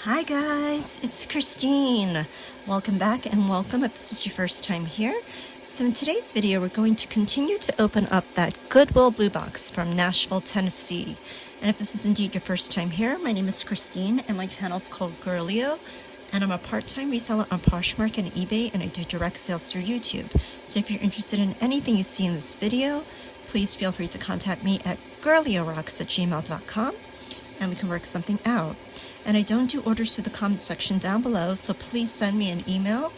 Hi guys, it's Christine. Welcome back and welcome if this is your first time here. So in today's video, we're going to continue to open up that Goodwill Bluebox from Nashville, Tennessee. And if this is indeed your first time here, my name is Christine and my channel is called Girlio. And I'm a part-time reseller on Poshmark and eBay, and I do direct sales through YouTube. So if you're interested in anything you see in this video, please feel free to contact me at girliorocks@gmail.com and we can work something out. And I don't do orders through the comment section down below, so please send me an email.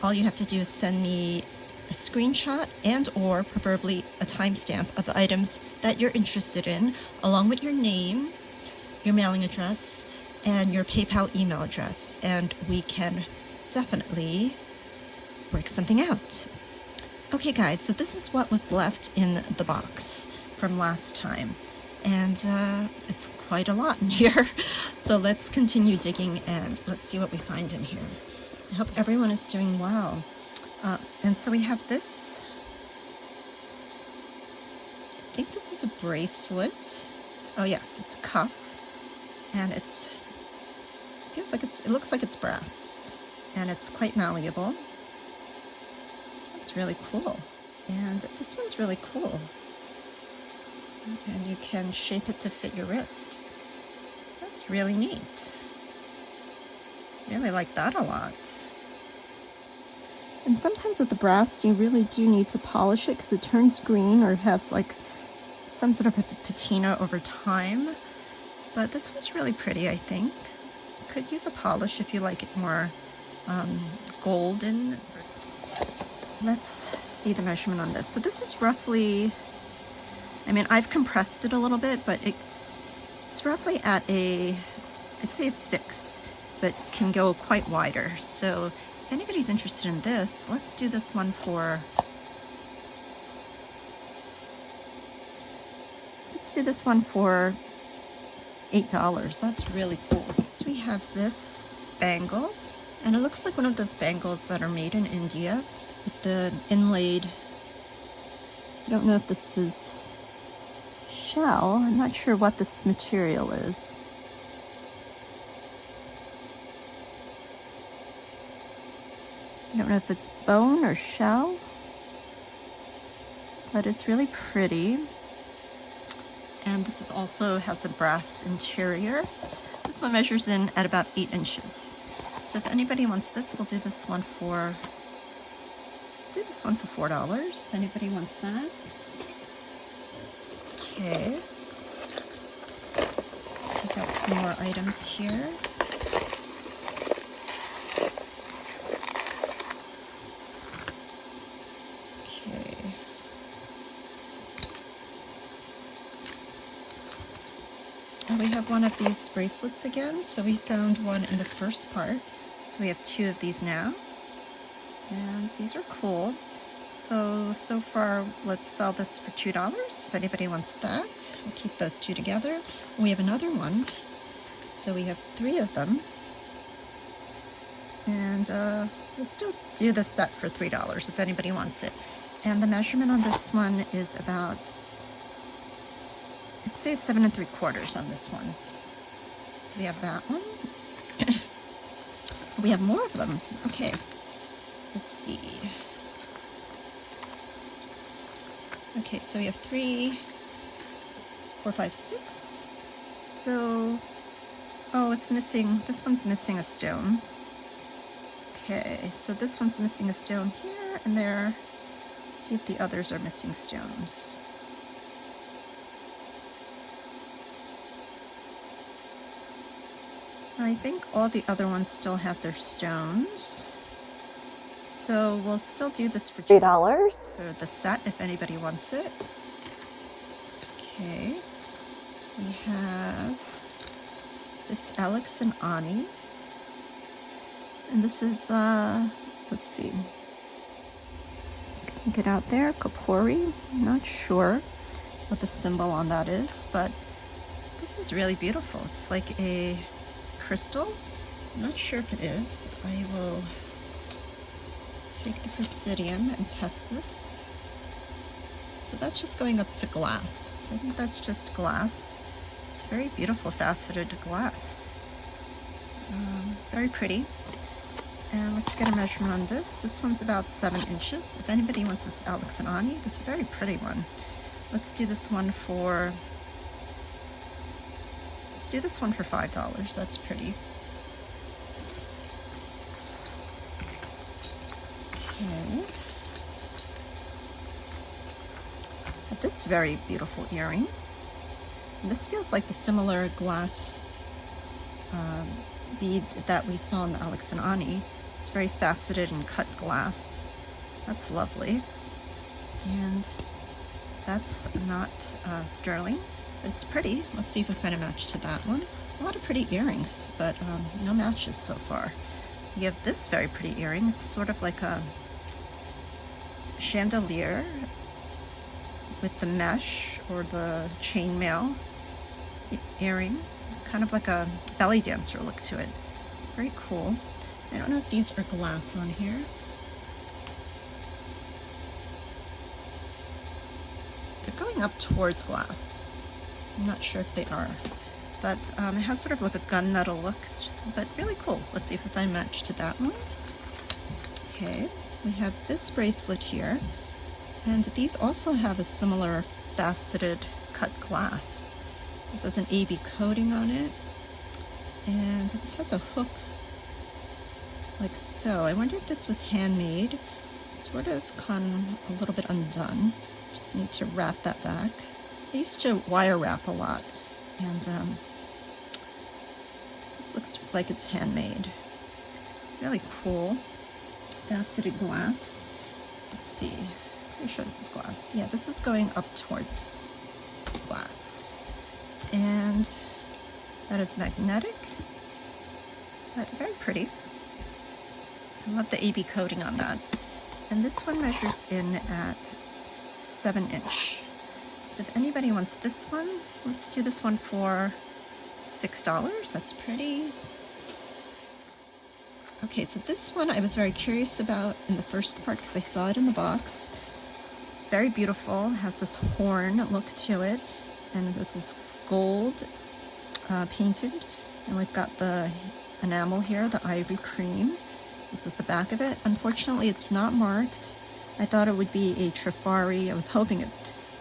All you have to do is send me a screenshot and or preferably a timestamp of the items that you're interested in, along with your name, your mailing address, and your PayPal email address, and we can definitely work something out. Okay guys, so this is what was left in the box from last time. And it's quite a lot in here. So let's continue digging and let's see what we find in here. I hope everyone is doing well. And so we have this. I think this is a bracelet. Oh yes, it's a cuff. And it looks like it's brass. And it's quite malleable. It's really cool. And this one's really cool. And you can shape it to fit your wrist. That's really neat. Really like that a lot. And sometimes with the brass, you really do need to polish it because it turns green or has like some sort of a patina over time. But this one's really pretty, I think. Could use a polish if you like it more golden. Let's see the measurement on this. So this is roughly, I mean, I've compressed it a little bit, but it's roughly at I'd say a 6, but can go quite wider. So if anybody's interested in this, let's do this one for, $8. That's really cool. Next we have this bangle, and it looks like one of those bangles that are made in India with the inlaid, I don't know if this is shell. I'm not sure what this material is. I don't know if it's bone or shell, but it's really pretty. And this is also has a brass interior. This one measures in at about 8 inches. So if anybody wants this, we'll do this one for $4 if anybody wants that. Okay, let's take out some more items here. Okay. And we have one of these bracelets again. So we found one in the first part. So we have 2 of these now. And these are cool. So far, let's sell this for $2 if anybody wants that. We'll keep those 2 together. We have another one. So we have 3 of them. And we'll still do the set for $3 if anybody wants it. And the measurement on this one is about, I'd say 7 3/4 on this one. So we have that one. We have more of them. Okay, let's see. Okay, so we have 3, 4, 5, 6. So, oh, it's missing, this one's missing a stone. Okay, so this one's missing a stone here and there. Let's see if the others are missing stones. I think all the other ones still have their stones. So we'll still do this for $2 for the set if anybody wants it. Okay, we have this Alex and Ani, and this is let's see, can you get out there? Kapori. I'm not sure what the symbol on that is, but this is really beautiful. It's like a crystal. I'm not sure if it is. I will take the Presidium and test this. So that's just going up to glass. So I think that's just glass. It's very beautiful faceted glass. Very pretty. And let's get a measurement on this. This one's about 7 inches. If anybody wants this Alex and Ani, this is a very pretty one. Let's do this one for $5. That's pretty. Okay. This very beautiful earring. And this feels like the similar glass bead that we saw in the Alex and Ani. It's very faceted and cut glass. That's lovely. And that's not sterling, but it's pretty. Let's see if we find a match to that one. A lot of pretty earrings, but no matches so far. We have this very pretty earring. It's sort of like a chandelier with the mesh or the chainmail earring, kind of like a belly dancer look to it. Very cool. I don't know if these are glass on here. They're going up towards glass. I'm not sure if they are, but it has sort of like a gunmetal look, but really cool. Let's see if we find a match to that one. Okay, we have this bracelet here, and these also have a similar faceted cut glass. This has an AB coating on it, and this has a hook like so. I wonder if this was handmade. It's sort of kind of a little bit undone. Just need to wrap that back. I used to wire wrap a lot, and this looks like it's handmade. Really cool. Faceted glass. Let's see. Pretty sure this is glass. Yeah, this is going up towards glass. And that is magnetic, but very pretty. I love the AB coating on that. And this one measures in at 7 inch. So if anybody wants this one, let's do this one for $6. That's pretty. Okay, so this one I was very curious about in the first part because I saw it in the box. It's very beautiful, has this horn look to it, and this is gold painted, and we've got the enamel here, the ivory cream. This is the back of it. Unfortunately, it's not marked. I thought it would be a Trifari. I was hoping it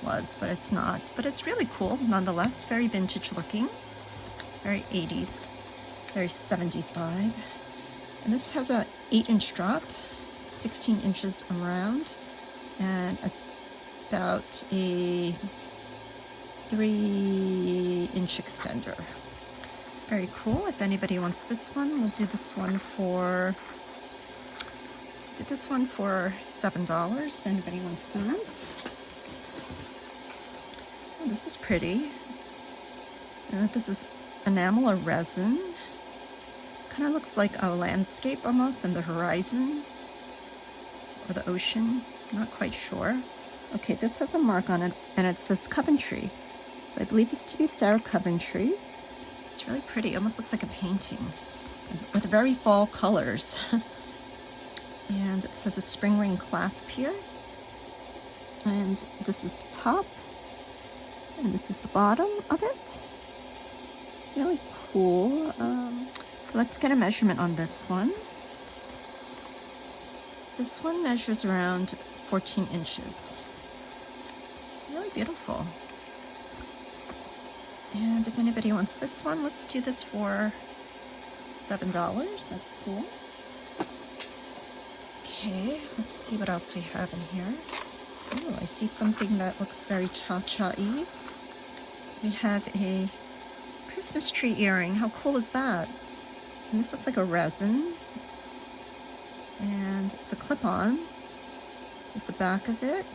was, but it's not. But it's really cool nonetheless. Very vintage looking, very 80s, very 70s vibe. And this has a 8-inch drop, 16 inches around, and about a 3-inch extender. Very cool. If anybody wants this one, we'll do this one for $7 if anybody wants that. Oh, this is pretty. I don't know if this is enamel or resin. Kind of looks like a landscape almost in the horizon or the ocean. I'm not quite sure. Okay, this has a mark on it and it says Coventry. So I believe this to be Sarah Coventry. It's really pretty. It almost looks like a painting with very fall colors. And it says a spring ring clasp here. And this is the top. And this is the bottom of it. Really cool. Let's get a measurement on this one. This one measures around 14 inches. Really beautiful. And if anybody wants this one, let's do this for $7. That's cool. Okay, let's see what else we have in here. Oh, I see something that looks very cha-cha-y. We have a Christmas tree earring. How cool is that? And this looks like a resin. And it's a clip-on. This is the back of it.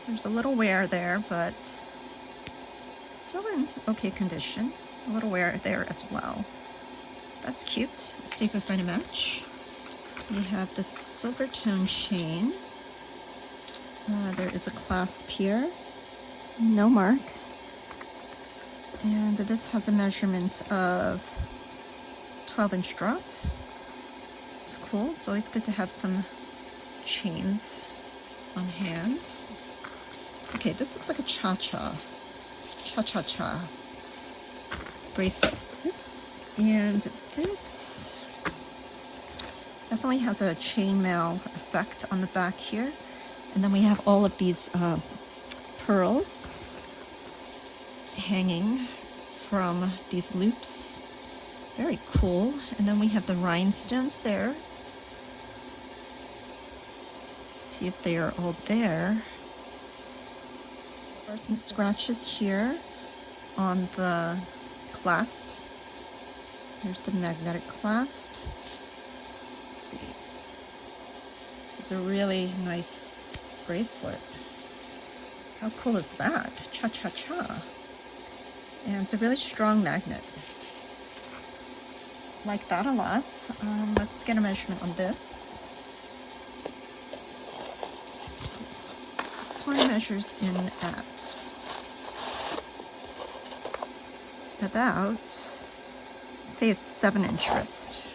There's a little wear there, but still in okay condition. A little wear there as well. That's cute. Let's see if I find a match. We have this silver tone chain. There is a clasp here. No mark. And this has a measurement of 12-inch drop. It's cool. It's always good to have some chains on hand. Okay, this looks like a cha-cha bracelet. Oops. And this Definitely has a chainmail effect on the back here. And then we have all of these pearls hanging from these loops. Very cool. And then we have the rhinestones there. See if they are all there. There are some scratches here on the clasp. Here's the magnetic clasp. Let's see. This is a really nice bracelet. How cool is that? Cha-cha-cha. And it's a really strong magnet. Like that a lot. Let's get a measurement on this. This one measures in at about, let's say, a 7-inch wrist.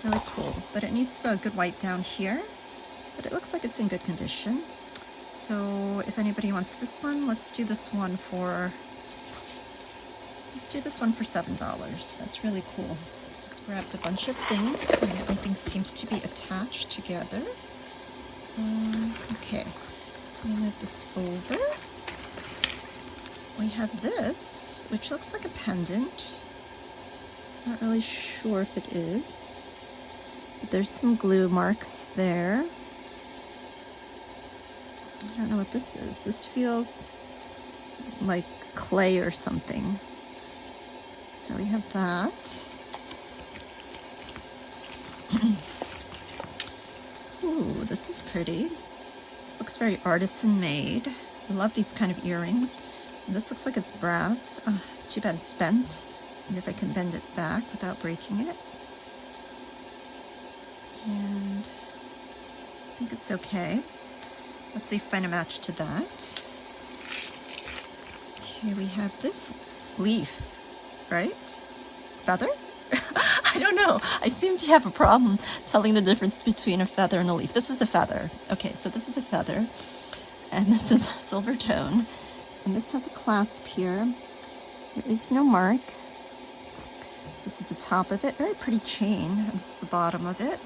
Really cool, but it needs a good wipe down here, but it looks like it's in good condition. So if anybody wants this one, let's do this one for $7. That's really cool. Just grabbed a bunch of things and everything seems to be attached together. Okay, let me move this over. We have this, which looks like a pendant. Not really sure if it is. But there's some glue marks there. I don't know what this is. This feels like clay or something. So we have that. Ooh, this is pretty. This looks very artisan made. I love these kind of earrings. And this looks like it's brass. Too bad it's bent. I wonder if I can bend it back without breaking it. And I think it's okay. Let's see if I find a match to that. Okay, we have this leaf, right? Feather? I don't know. I seem to have a problem telling the difference between a feather and a leaf. This is a feather. Okay, so this is a feather. And this is a silver tone. And this has a clasp here. There is no mark. This is the top of it. Very pretty chain. And this is the bottom of it.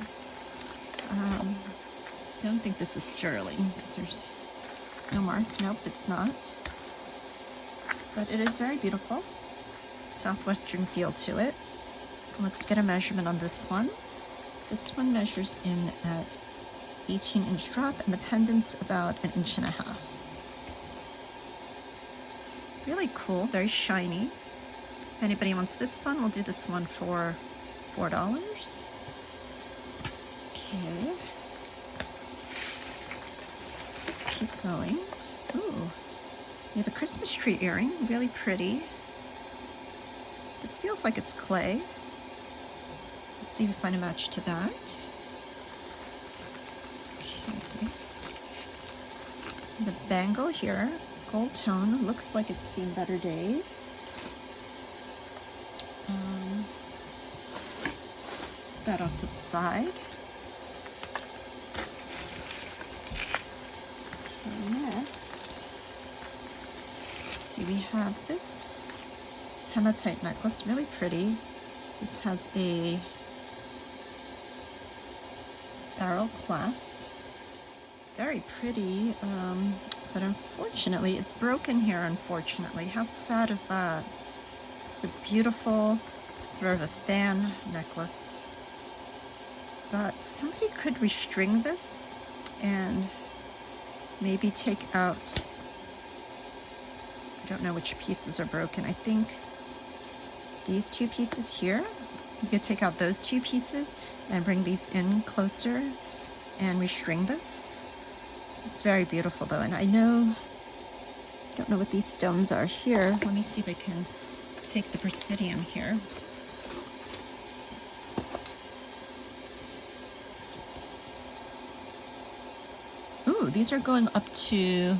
Don't think this is sterling because there's no mark. Nope, it's not. But it is very beautiful. Southwestern feel to it. Let's get a measurement on this one. This one measures in at 18-inch drop and the pendant's about 1.5 inches. Really cool, very shiny. If anybody wants this one, we'll do this one for $4. Okay. Let's keep going. Ooh, we have a Christmas tree earring, really pretty. This feels like it's clay. Let's see if we find a match to that. Okay. The bangle here, gold tone, looks like it's seen better days. That off to the side. Okay, next, let's see, we have this hematite necklace, really pretty. This has a barrel clasp, very pretty, but unfortunately it's broken here, unfortunately. How sad is that? It's a beautiful sort of a fan necklace, but somebody could restring this and maybe take out, I don't know which pieces are broken. I think these two pieces here, you could take out those two pieces and bring these in closer and restring this. This is very beautiful though, and I don't know what these stones are here. Let me see if I can take the Presidium here. Ooh, these are going up to,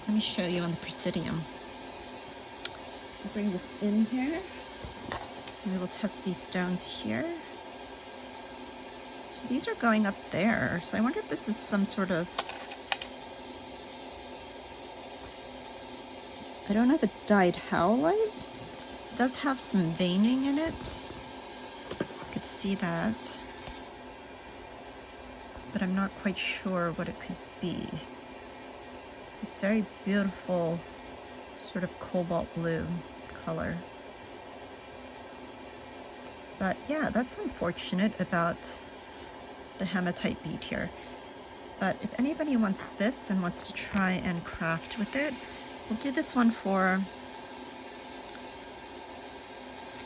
let me show you on the Presidium. I'll bring this in here and we will test these stones here. So these are going up there. So I wonder if this is some sort of, I don't know if it's dyed howlite. It does have some veining in it. see that, but I'm not quite sure what it could be. It's this very beautiful sort of cobalt blue color. But yeah, that's unfortunate about the hematite bead here. But if anybody wants this and wants to try and craft with it, we'll do this one for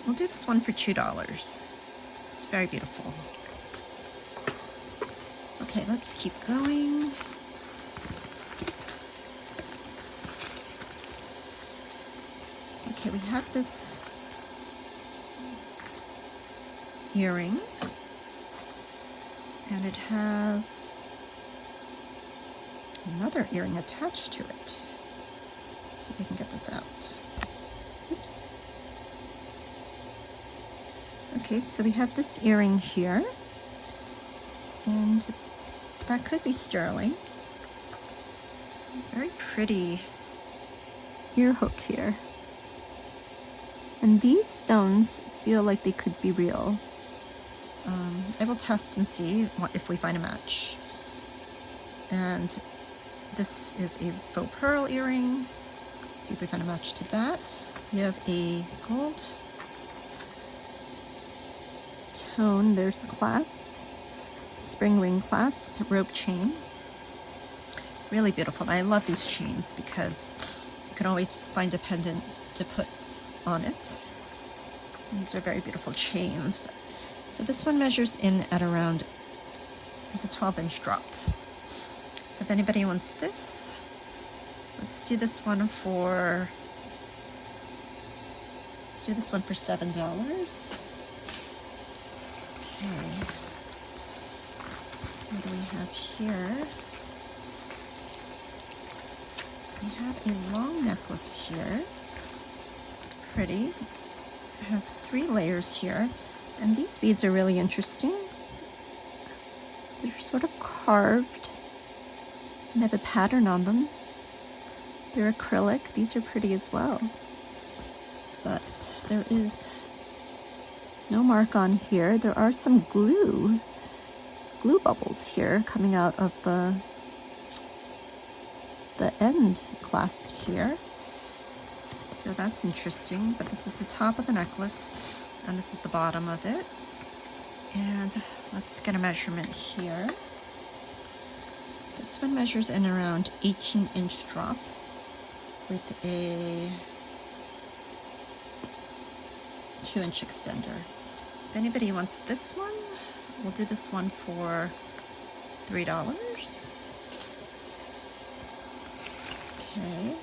$2. It's very beautiful. Okay, let's keep going. Okay, we have this earring, and it has another earring attached to it. Let's see if I can get this out. Oops. Okay, so we have this earring here, and that could be sterling. Very pretty ear hook here. And these stones feel like they could be real. I will test and see if we find a match. And this is a faux pearl earring. Let's see if we find a match to that. We have a gold tone. There's the clasp. Spring ring clasp, rope chain. Really beautiful. And I love these chains because you can always find a pendant to put on it. These are very beautiful chains. So this one measures in at around, it's a 12-inch drop. So if anybody wants this, let's do this one for $7. Okay. What do we have here? We have a long necklace here. Pretty. It has 3 layers here, and these beads are really interesting. They're sort of carved, and they have a pattern on them. They're acrylic. These are pretty as well, but there is no mark on here. There are some glue bubbles here coming out of the end clasps here. So that's interesting, but this is the top of the necklace, and this is the bottom of it. And let's get a measurement here. This one measures in around 18-inch drop with a 2-inch extender. If anybody wants this one, we'll do this one for $3. Okay.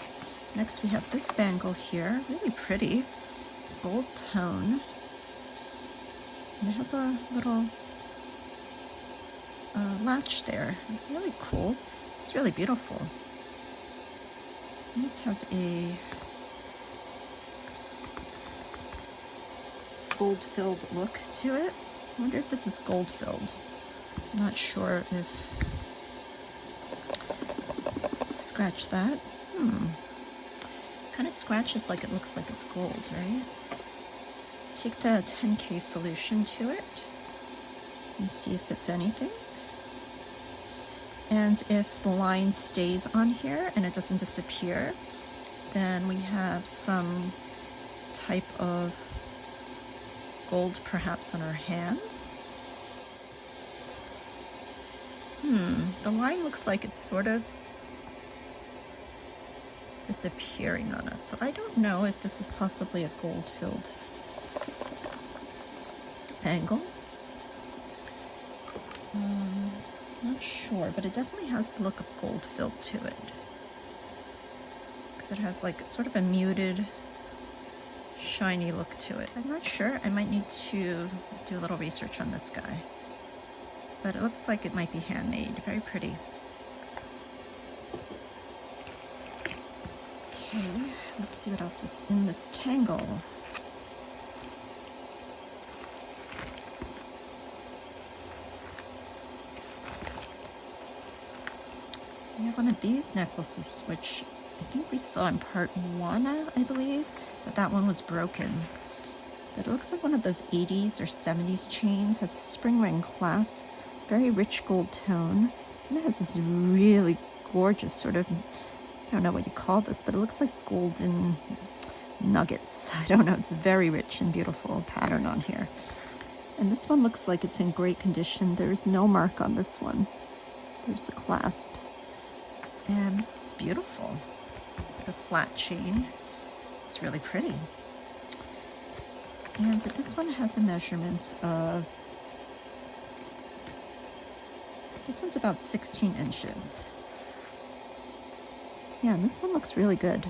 Next we have this bangle here, really pretty, gold tone, and it has a little latch there, really cool. This is really beautiful. And this has a gold-filled look to it. I wonder if this is gold-filled. I'm not sure if... Let's scratch that. Kind of scratches like it looks like it's gold, right? Take the 10K solution to it and see if it's anything. And if the line stays on here and it doesn't disappear, then we have some type of gold perhaps on our hands. The line looks like it's sort of disappearing on us. So I don't know if this is possibly a gold-filled bangle. Not sure, but it definitely has the look of gold-filled to it. Because it has like sort of a muted, shiny look to it. I'm not sure. I might need to do a little research on this guy. But it looks like it might be handmade. Very pretty. Okay, let's see what else is in this tangle. We have one of these necklaces, which I think we saw in part 1, I believe, but that one was broken. But it looks like one of those 80s or 70s chains. Has a spring ring clasp, very rich gold tone. And it has this really gorgeous sort of, I don't know what you call this, but it looks like golden nuggets. I don't know, it's very rich and beautiful pattern on here. And this one looks like it's in great condition. There's no mark on this one. There's the clasp. And this is beautiful. It's like a flat chain. It's really pretty. And this one has a measurement of, this one's about 16 inches. Yeah, and this one looks really good.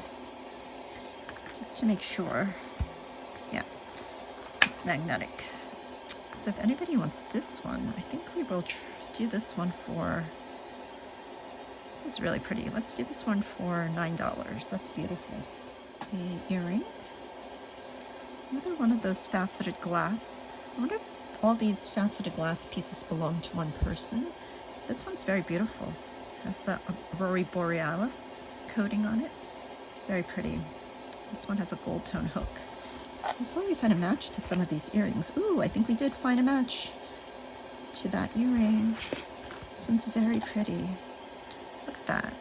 Just to make sure. Yeah, it's magnetic. So if anybody wants this one, I think we will do this one for, this is really pretty. Let's do this one for $9. That's beautiful. The earring. Another one of those faceted glass. I wonder if all these faceted glass pieces belong to one person. This one's very beautiful. It has the Aurora Borealis coating on it. It's very pretty. This one has a gold tone hook. Hopefully we find a match to some of these earrings. Ooh, I think we did find a match to that earring. This one's very pretty. Look at that.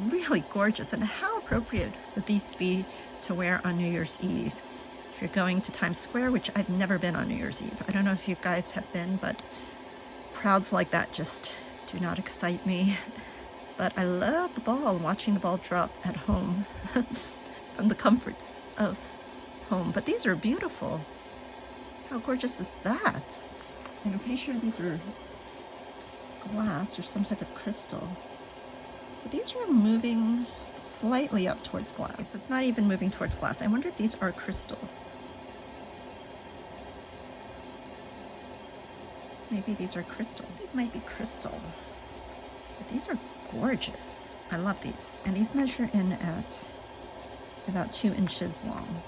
Really gorgeous. And how appropriate would these be to wear on New Year's Eve? If you're going to Times Square, which I've never been on New Year's Eve. I don't know if you guys have been, but crowds like that just do not excite me. But I love the ball, watching the ball drop at home from the comforts of home. But these are beautiful. How gorgeous is that? And I'm pretty sure these are glass or some type of crystal. So these are moving slightly up towards glass. So it's not even moving towards glass. I wonder if these are crystal. Maybe these are crystal. These might be crystal. But these are gorgeous. I love these. And these measure in at about 2 inches long.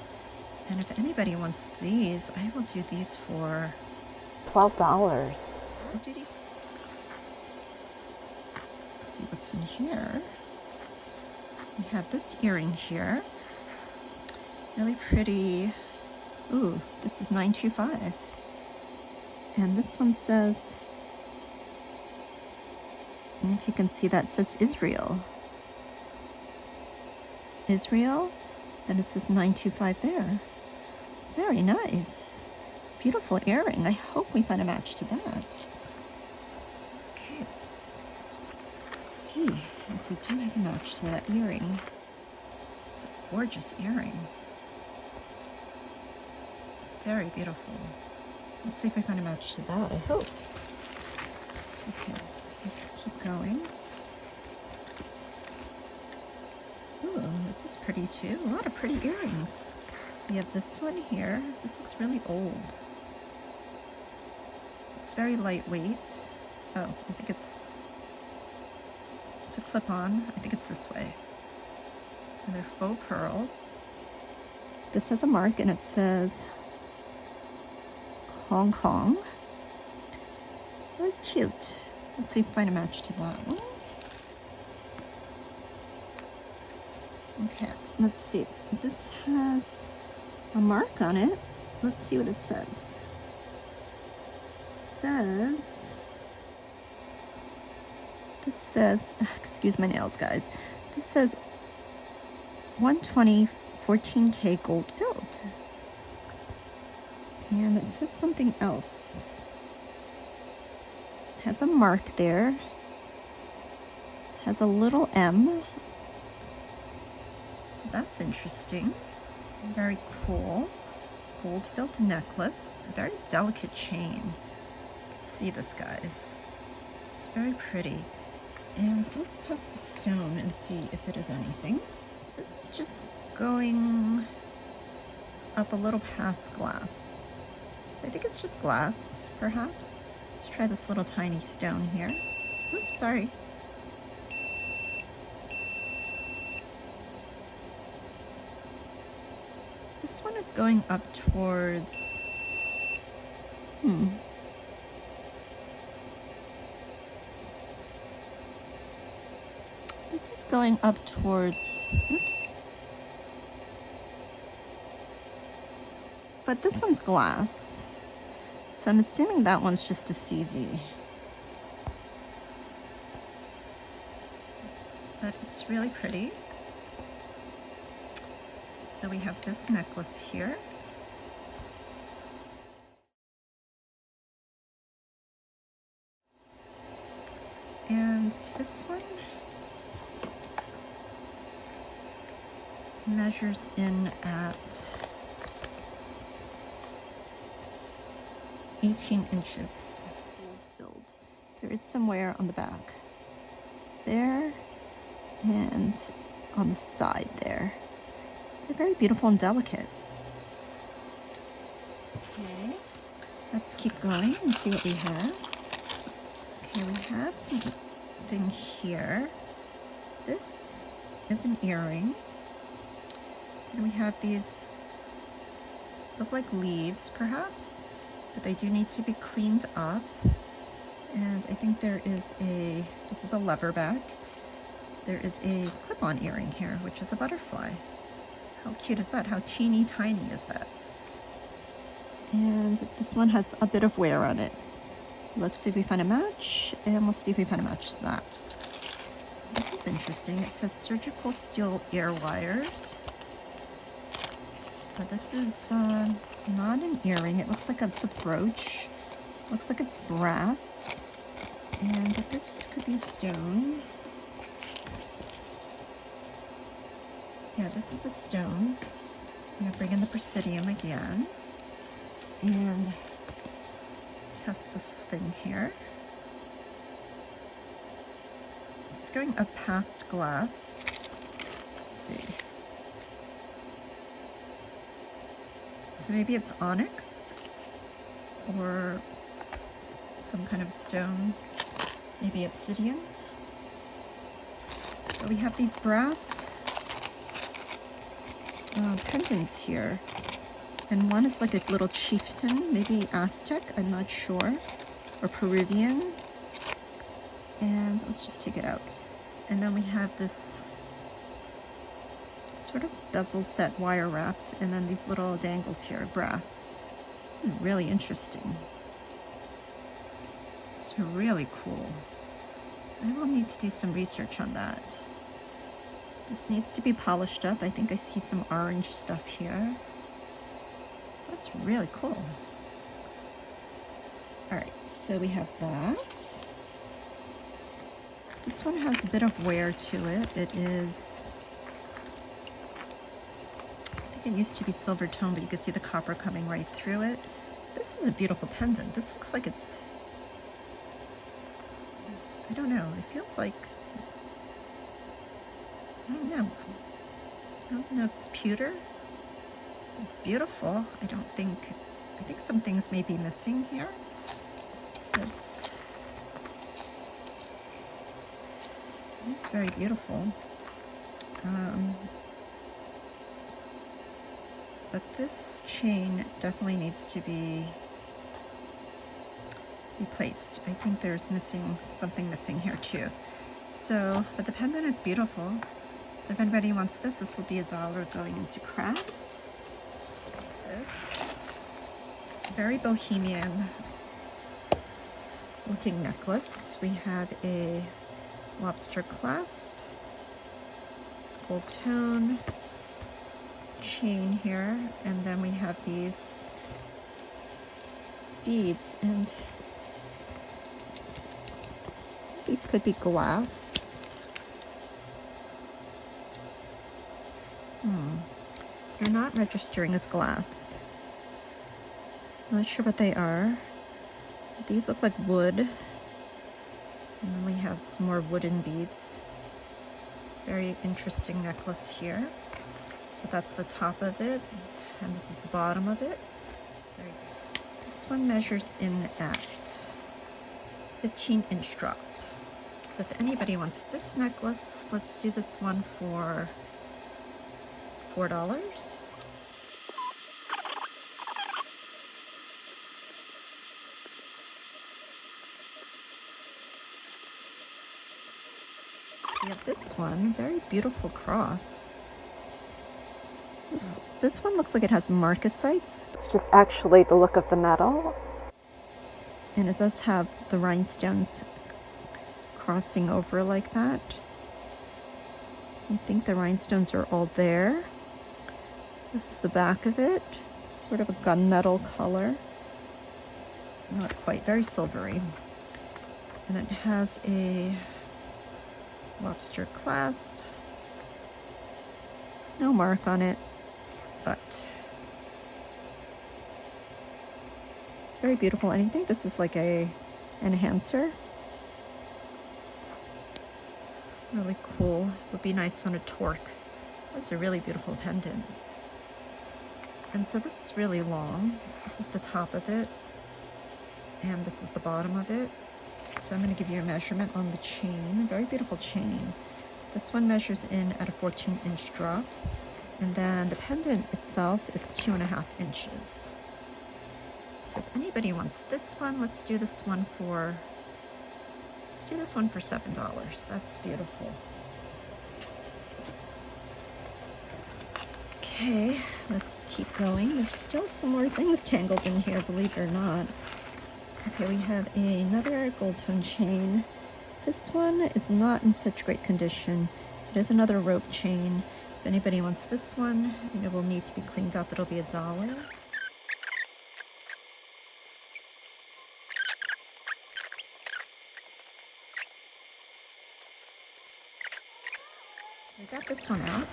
And if anybody wants these, I will do these for $12. I'll do these. Let's see what's in here. We have this earring here. Really pretty. Ooh, this is $9.25. And this one says, and if you can see that, it says Israel. Israel, then it says $9.25 there. Very nice. Beautiful earring. I hope we find a match to that. Okay, let's see if we do have a match to that earring. It's a gorgeous earring. Very beautiful. Let's see if we find a match to that, I hope. Okay, let's keep going. Ooh, this is pretty too. A lot of pretty earrings. We have this one here. This looks really old. It's very lightweight. Oh, I think it's a clip-on. I think it's this way. And they're faux pearls. This has a mark and it says Hong Kong. Really cute. Let's see if we find a match to that one. Okay, let's see. This has a mark on it. Let's see what it says. This says, excuse my nails, guys. This says 120 14K gold filled. And it says something else. It has a mark there. Has a little M. So that's interesting. Very cool. Gold filled necklace. Very delicate chain. You can see this, guys. It's very pretty. And let's test the stone and see if it is anything. So this is just going up a little past glass. So I think it's just glass, perhaps. Let's try this little tiny stone here. Oops, sorry. This one is going up towards, This is going up towards, but this one's glass. So I'm assuming that one's just a CZ. But it's really pretty. So we have this necklace here. And this one measures in at 18 inches. Gold filled. There is some wear on the back. There and on the side there. They're very beautiful and delicate. Okay, let's keep going and see what we have. Okay, we have something here. This is an earring. And we have these, look like leaves perhaps, but they do need to be cleaned up. And I think there is this is a leather bag. There is a clip-on earring here, which is a butterfly. How cute is that? How teeny tiny is that? And this one has a bit of wear on it. Let's see if we find a match, and we'll see if we find a match to that. This is interesting. It says surgical steel ear wires. But this is not an earring. It looks like it's a brooch. Looks like it's brass. And this could be a stone. Yeah, this is a stone. I'm gonna bring in the presidium again and test this thing here. This is going up past glass. Let's see. So maybe it's onyx or some kind of stone, maybe obsidian. But we have these brass pendants here, and one is like a little chieftain, maybe Aztec, I'm not sure, or Peruvian. And let's just take it out. And then we have this sort of bezel set, wire wrapped, and then these little dangles here, brass. It's really interesting. It's really cool. I will need to do some research on that. This needs to be polished up. I think I see some orange stuff here. That's really cool. All right, so we have that. This one has a bit of wear to it. It is, I think it used to be silver tone, but you can see the copper coming right through it. This is a beautiful pendant. This looks like it's, I don't know, it feels like, I don't know if it's pewter. It's beautiful. I think some things may be missing here. It's very beautiful. But this chain definitely needs to be replaced. I think there's something missing here too. So, but the pendant is beautiful. So if anybody wants this, this will be $1 going into craft. This very Bohemian looking necklace. We have a lobster clasp, gold tone chain here, and then we have these beads, and these could be glass. They're not registering as glass. Not sure what they are. These look like wood. And then we have some more wooden beads. Very interesting necklace here. So that's the top of it, and this is the bottom of it. This one measures in at 15-inch drop. So if anybody wants this necklace, let's do this one for $4. We have this one, very beautiful cross. This one looks like it has marcasites. It's just actually the look of the metal. And it does have the rhinestones crossing over like that. I think the rhinestones are all there. This is the back of it. It's sort of a gunmetal color. Not quite, very silvery. And it has a lobster clasp. No mark on it, but it's very beautiful. And I think this is like a enhancer. Really cool. Would be nice on a torque. That's a really beautiful pendant. And so this is really long. This is the top of it, and this is the bottom of it. So I'm going to give you a measurement on the chain. Very beautiful chain. This one measures in at a 14-inch drop, and then the pendant itself is 2.5 inches. So if anybody wants this one, let's do this one for $7. That's beautiful. Okay, let's keep going. There's still some more things tangled in here, believe it or not. Okay, we have another gold tone chain. This one is not in such great condition. It is another rope chain. If anybody wants this one, and it will need to be cleaned up, it'll be $1. I got this one out,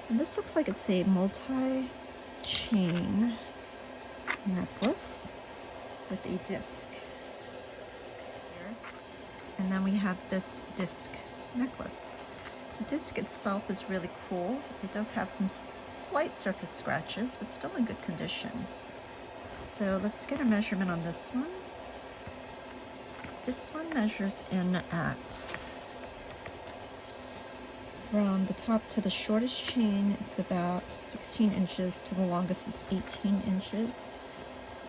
and this looks like it's a multi-chain necklace with a disc. And then we have this disc necklace. The disc itself is really cool. It does have some slight surface scratches, but still in good condition. So let's get a measurement on this one. This one measures in at, from the top to the shortest chain, it's about 16 inches, to the longest is 18 inches.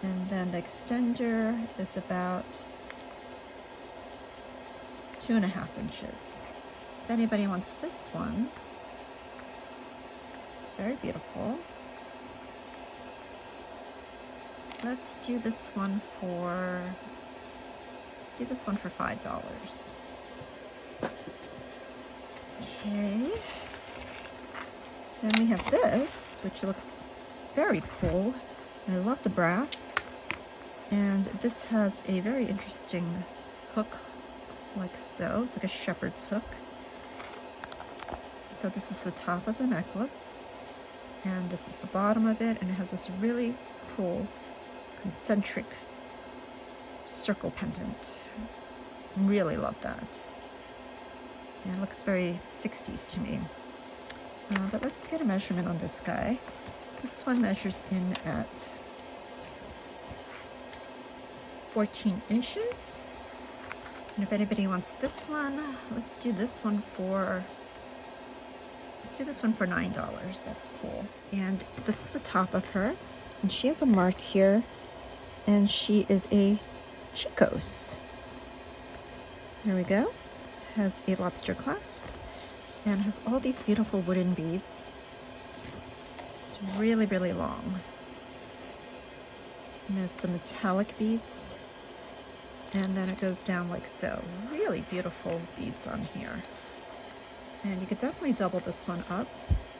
And then the extender is about 2.5 inches. If anybody wants this one, it's very beautiful. Let's do this one for $5. Okay. Then we have this, which looks very cool. I love the brass. And this has a very interesting hook, like so. It's like a shepherd's hook. So this is the top of the necklace, and this is the bottom of it, and it has this really cool concentric circle pendant. Really love that. And it looks very 60s to me. But let's get a measurement on this guy. This one measures in at 14 inches. And if anybody wants this one, let's do this one for $9. That's cool. And this is the top of her, and she has a mark here, and she is a Chicos. There we go. Has a lobster clasp and has all these beautiful wooden beads. It's really, really long. And there's some metallic beads, and then it goes down like so. Really beautiful beads on here. And you could definitely double this one up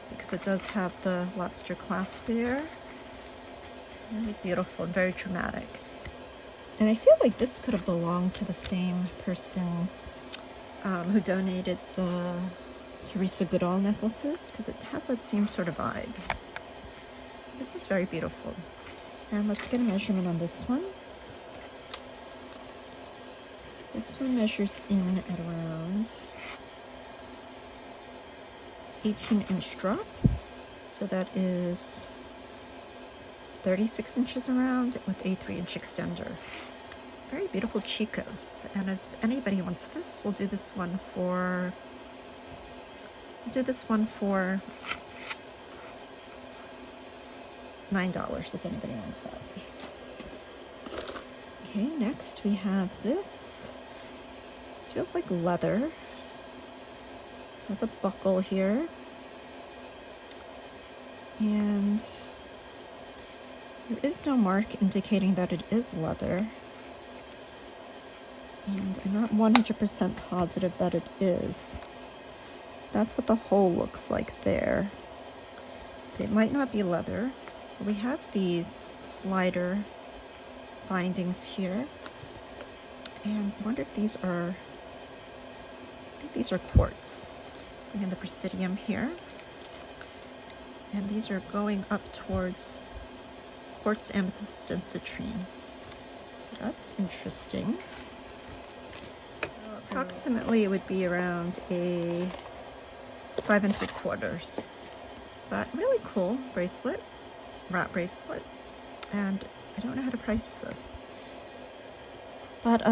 because it does have the lobster clasp there. Really beautiful and very dramatic. And I feel like this could have belonged to the same person who donated the Teresa Goodall necklaces, because it has that same sort of vibe. This is very beautiful. And let's get a measurement on this one. This one measures in at around 18-inch drop, so that is 36 inches around with a 3-inch extender. Very beautiful Chicos. And if anybody wants this, we'll do this one for $9 if anybody wants that. Okay, next we have this. This feels like leather. Has a buckle here. And there is no mark indicating that it is leather. And I'm not 100% positive that it is. That's what the hole looks like there. So it might not be leather. We have these slider bindings here. And I wonder if these are, I think these are quartz. Bring in the presidium here. And these are going up towards quartz, amethyst, and citrine. So that's interesting. So approximately it would be around a 5 3/4. But really cool bracelet, wrap bracelet. And I don't know how to price this. But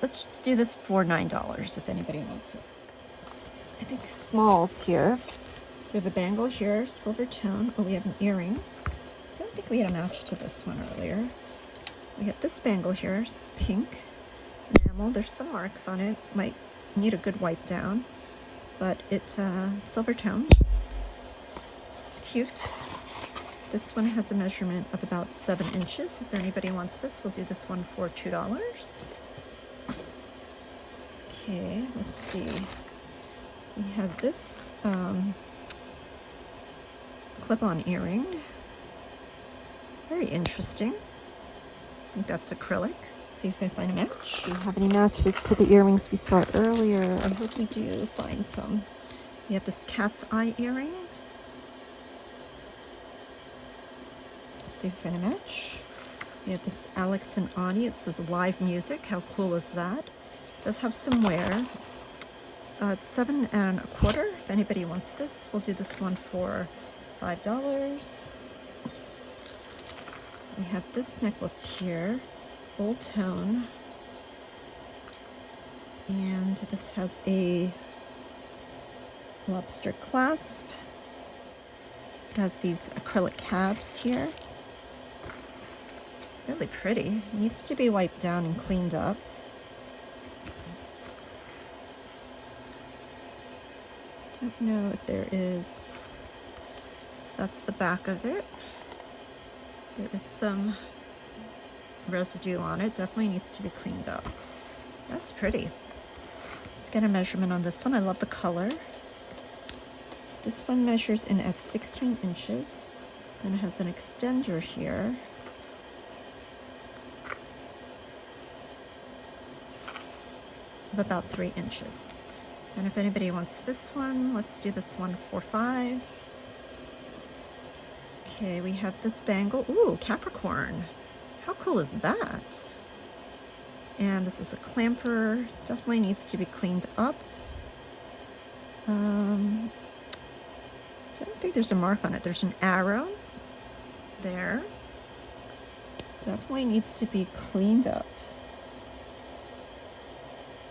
let's just do this for $9 if anybody wants it. I think smalls here. So we have a bangle here, silver tone. Oh, we have an earring. Don't think we had a match to this one earlier. We have this bangle here, it's pink, enamel. There's some marks on it. Might need a good wipe down, but it's silver tone. Cute. This one has a measurement of about 7 inches. If anybody wants this, we'll do this one for $2. Okay, let's see. We have this clip-on earring. Very interesting. I think that's acrylic. Let's see if I find a match. Do you have any matches to the earrings we saw earlier? I hope we do find some. We have this cat's eye earring. Let's see if I find a match. We have this Alex and Ani. It says live music. How cool is that? It does have some wear. It's 7 1/4. If anybody wants this, we'll do this one for $5. We have this necklace here, old tone, and this has a lobster clasp. It has these acrylic tabs here. Really pretty. Needs to be wiped down and cleaned up. Don't know if there is. So that's the back of it. There is some residue on it. Definitely needs to be cleaned up. That's pretty. Let's get a measurement on this one. I love the color. This one measures in at 16 inches. Then it has an extender here. Of about 3 inches. And if anybody wants this one, let's do this one for $5. Okay, we have this bangle. Ooh, Capricorn. How cool is that? And this is a clamper. Definitely needs to be cleaned up. Don't think there's a mark on it. There's an arrow there. Definitely needs to be cleaned up.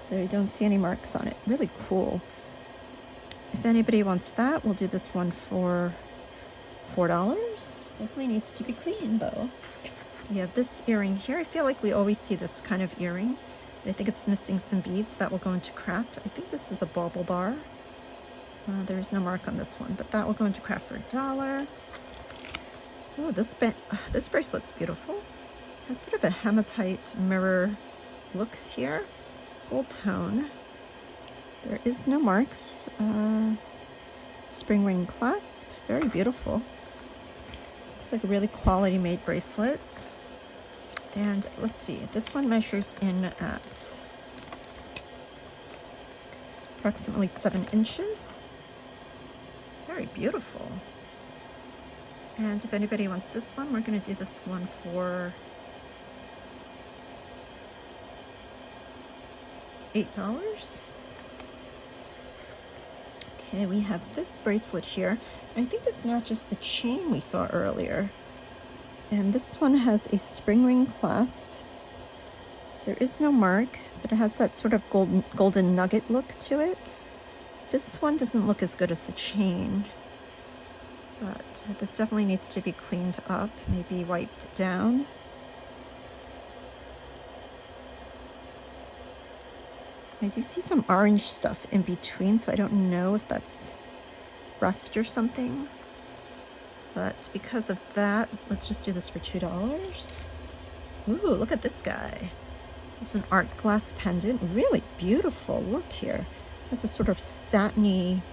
There, you don't see any marks on it. Really cool. If anybody wants that, we'll do this one for $4. Definitely needs to be cleaned though. We have this earring here. I feel like we always see this kind of earring, but I think it's missing some beads that will go into craft. I think this is a bauble bar. There is no mark on this one, but that will go into craft for $1. Oh, this bracelet's beautiful. It has sort of a hematite mirror look here. Gold tone. There is no marks. Spring ring clasp. Very beautiful. Looks like a really quality made bracelet. And let's see, this one measures in at approximately 7 inches. Very beautiful. And if anybody wants this one, we're going to do this one for $8. Okay, we have this bracelet here. I think this matches the chain we saw earlier. And this one has a spring ring clasp. There is no mark, but it has that sort of golden nugget look to it. This one doesn't look as good as the chain, but this definitely needs to be cleaned up, maybe wiped down. I do see some orange stuff in between, so I don't know if that's rust or something. But because of that, let's just do this for $2. Ooh, look at this guy. This is an art glass pendant, really beautiful. Look here, it has a sort of satiny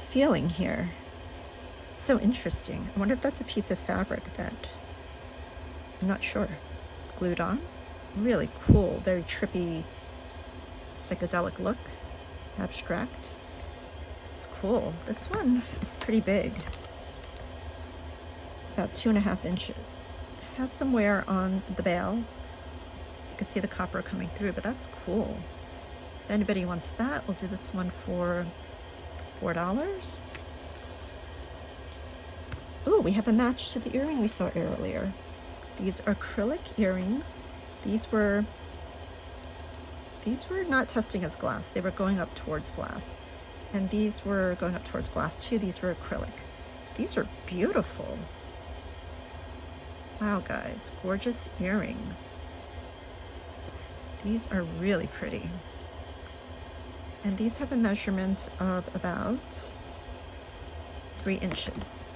feeling here. It's so interesting. I wonder if that's a piece of fabric that, I'm not sure, glued on. Really cool, very trippy, psychedelic look, abstract. It's cool. This one is pretty big, about 2.5 inches. It has some wear on the bail. You can see the copper coming through, but that's cool. If anybody wants that, we'll do this one for $4. Ooh, we have a match to the earring we saw earlier. These are acrylic earrings. These were not testing as glass. They were going up towards glass. And these were going up towards glass too. These were acrylic. These are beautiful. Wow, guys, gorgeous earrings. These are really pretty. And these have a measurement of about 3 inches.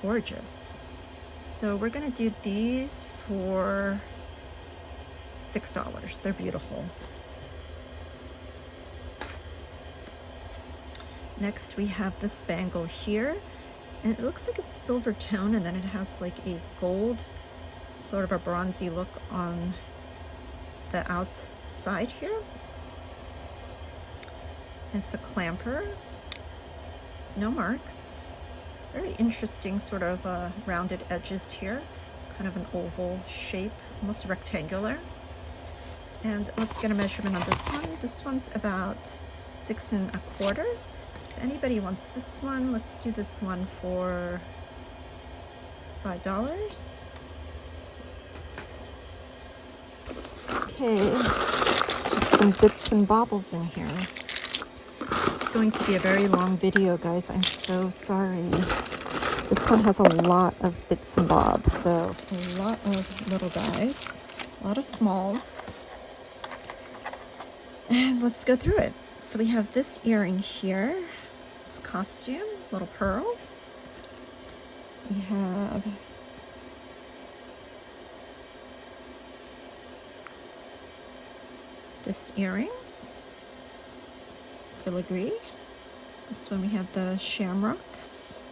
Gorgeous. So we're gonna do these for $6. They're beautiful. Next we have this bangle here, and it looks like it's silver tone, and then it has like a gold, sort of a bronzy look on the outside here. It's a clamper. There's no marks. Very interesting sort of rounded edges here, kind of an oval shape, almost rectangular. And let's get a measurement on this one. This one's about 6 1/4. If anybody wants this one, let's do this one for $5. Okay, just some bits and baubles in here. This is going to be a very long video, guys. I'm so sorry. This one has a lot of bits and bobs, so a lot of little guys, a lot of smalls. And let's go through it. So we have this earring here. It's costume, little pearl. We have this earring, filigree. This one we have the shamrocks.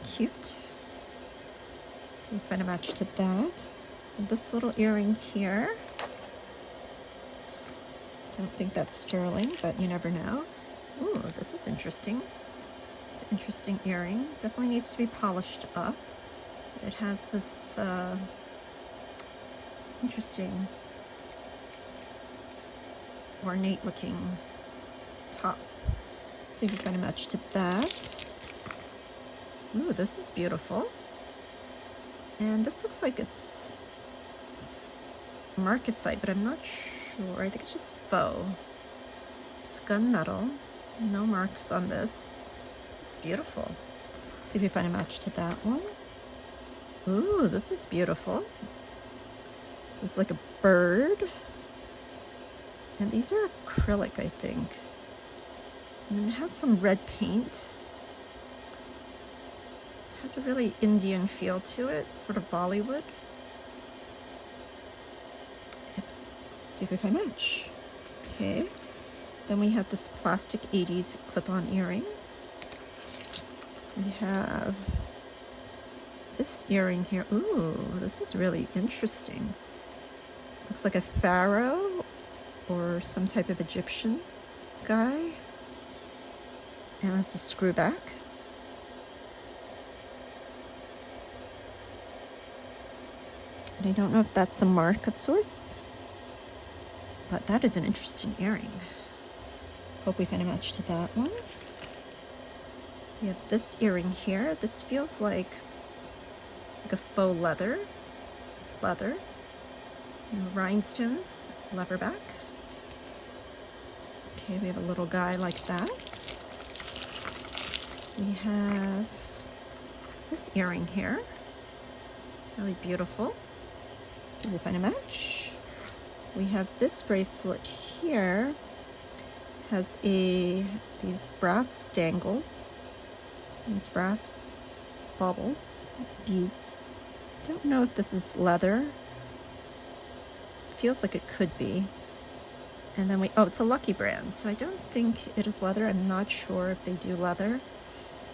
Cute. So we find a match to that. And this little earring here. Don't think that's sterling, but you never know. Ooh, this is interesting. It's an interesting earring. Definitely needs to be polished up. It has this interesting, ornate looking top. Let's see if we can match to that. Ooh, this is beautiful. And this looks like it's marcasite, but I'm not sure. I think it's just faux. It's gunmetal. No marks on this. It's beautiful. Let's see if we find a match to that one. Ooh, this is beautiful. This is like a bird. And these are acrylic, I think. And then it has some red paint. It has a really Indian feel to it, sort of Bollywood. Let's see if we find a match. Okay. Then we have this plastic 80s clip-on earring. We have this earring here. Ooh, this is really interesting. Looks like a pharaoh or some type of Egyptian guy. And it's a screw back. And I don't know if that's a mark of sorts, but that is an interesting earring. Hope we find a match to that one. We have this earring here. This feels like a faux leather. And rhinestones, leather back. Okay, we have a little guy like that. We have this earring here. Really beautiful. Let's see if we find a match. We have this bracelet here. Has these brass dangles These brass baubles, beads. Don't know if this is leather. Feels like it could be. And then oh, it's a Lucky brand, so I don't think it is leather. I'm not sure if they do leather.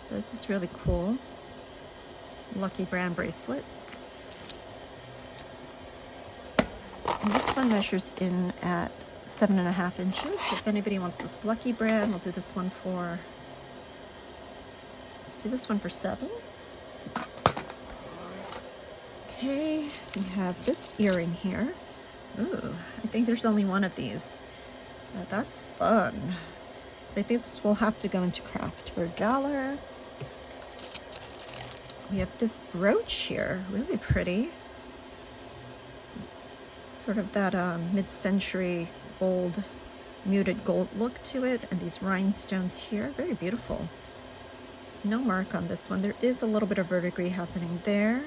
But this is really cool. Lucky brand bracelet. And this one measures in at 7.5 inches. If anybody wants this Lucky brand, we'll do this one for, let's do this one for 7. Okay, we have this earring here. Ooh, I think there's only one of these. That's fun. So I think this will have to go into craft for $1. We have this brooch here, really pretty. Sort of that mid-century gold, muted gold look to it, and these rhinestones here, very beautiful. No mark on this one. There is a little bit of verdigris happening there.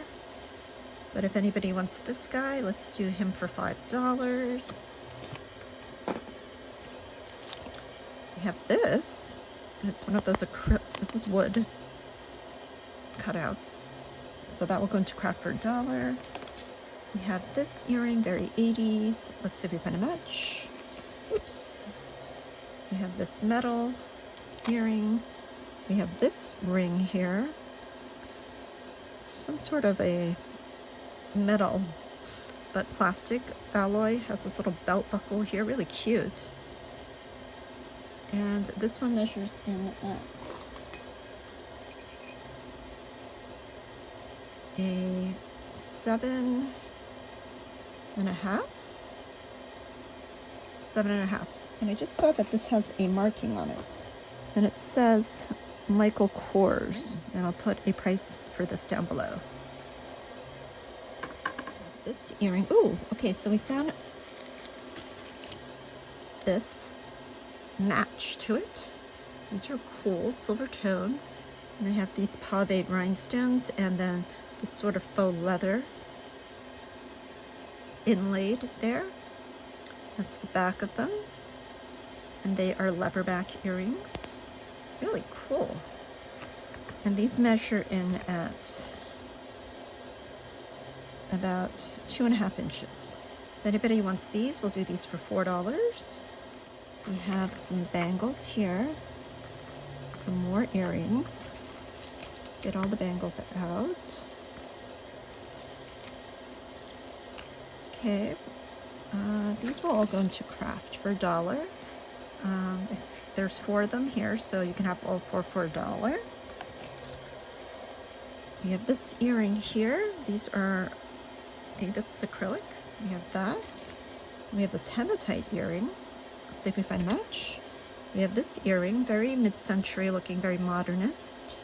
But if anybody wants this guy, let's do him for $5. We have this, and it's one of those this is wood cutouts. So that will go into craft for $1. We have this earring, very 80s. Let's see if we find a match. Oops. We have this metal earring. We have this ring here. Some sort of a metal, but plastic alloy. Has this little belt buckle here, really cute. And this one measures in at a 7.5. 7.5. And I just saw that this has a marking on it, and it says Michael Kors, and I'll put a price for this down below. This earring, ooh, okay, so we found this match to it. These are cool, silver tone, and they have these Pave rhinestones, and then this sort of faux leather inlaid there. That's the back of them, and they are leatherback earrings. Really cool. And these measure in at about 2.5 inches. If anybody wants these, we'll do these for $4. We have some bangles here, some more earrings. Let's get all the bangles out. Okay, these will all go into craft for $1. If there's 4 of them here, so you can have all 4 for $1. We have this earring here. These are, I think this is acrylic. We have that. We have this hematite earring. Let's see if we find a match. We have this earring, very mid-century looking, very modernist.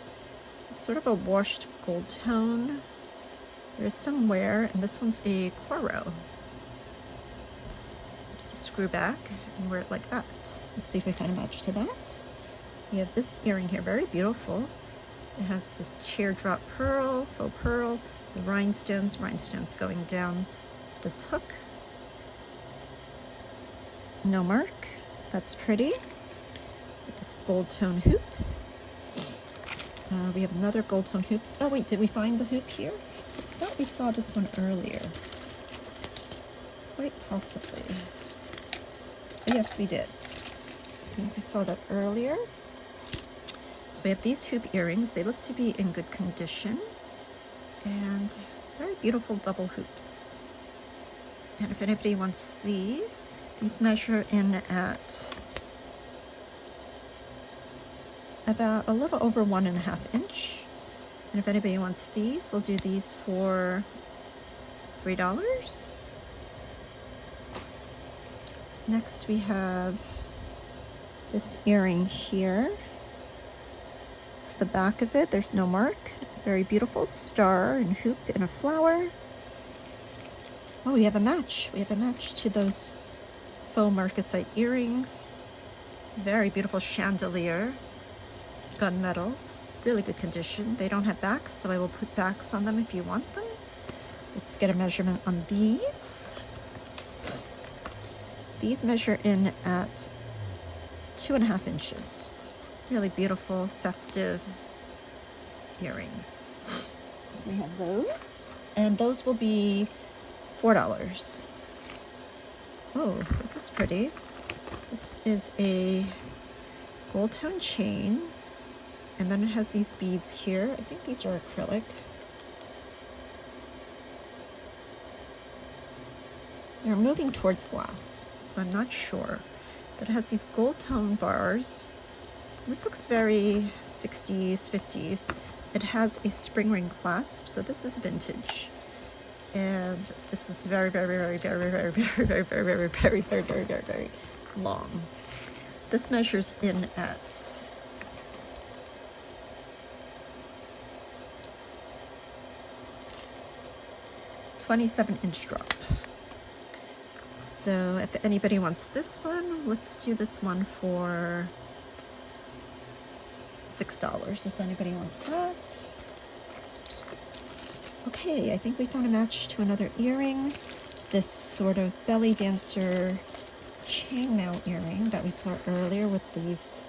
It's sort of a washed gold tone. There's some wear, and this one's a Coro. Just a screw back and wear it like that. Let's see if we find a match to that. We have this earring here, very beautiful. It has this teardrop pearl, faux pearl, the rhinestones going down this hook. No mark. That's pretty. With this gold tone hoop. We have another gold tone hoop. Oh wait, did we find the hoop here? I thought we saw this one earlier. Quite possibly. Oh, yes, we did. I think we saw that earlier. So we have these hoop earrings. They look to be in good condition. And very beautiful double hoops. And if anybody wants these measure in at about a little over 1.5 inch. And if anybody wants these, we'll do these for $3. Next we have this earring here. This is the back of it. There's no mark. Very beautiful star and hoop and a flower. Oh, we have a match. We have a match to those faux marcasite earrings. Very beautiful chandelier, gunmetal, really good condition. They don't have backs, so I will put backs on them if you want them. Let's get a measurement on these. These measure in at 2.5 inches. Really beautiful, festive earrings. So we have those, and those will be $4. Oh, this is pretty. This is a gold tone chain, and then it has these beads here. I think these are acrylic. They're moving towards glass, so I'm not sure. But it has these gold tone bars. This looks very 60s, 50s. It has a spring ring clasp, so this is vintage. And this is very, very, very, very, very, very, very, very, very, very, very, very, very, very long. This measures in at 27-inch drop. So if anybody wants this one, let's do this one for $6 if anybody wants that. Okay, I think we found a match to another earring. This sort of belly dancer chainmail earring that we saw earlier with these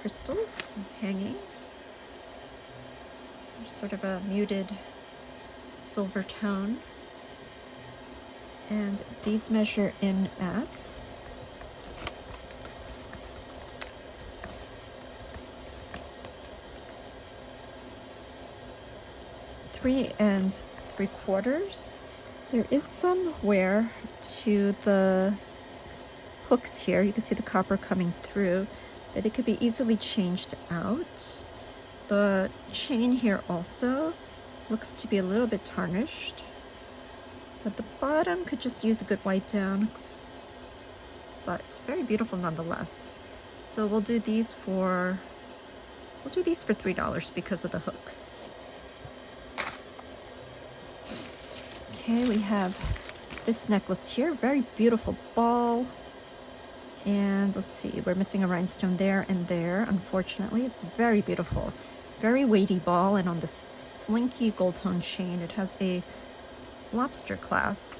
crystals hanging. Sort of a muted silver tone. And these measure in at 3 3/4. There is some wear to the hooks here. You can see the copper coming through, but it could be easily changed out. The chain here also looks to be a little bit tarnished, but the bottom could just use a good wipe down, but very beautiful nonetheless. So we'll do these for $3 because of the hooks. Okay, we have this necklace here, very beautiful ball. And let's see, we're missing a rhinestone there and there. Unfortunately, it's very beautiful. Very weighty ball, and on the slinky gold tone chain, it has a lobster clasp.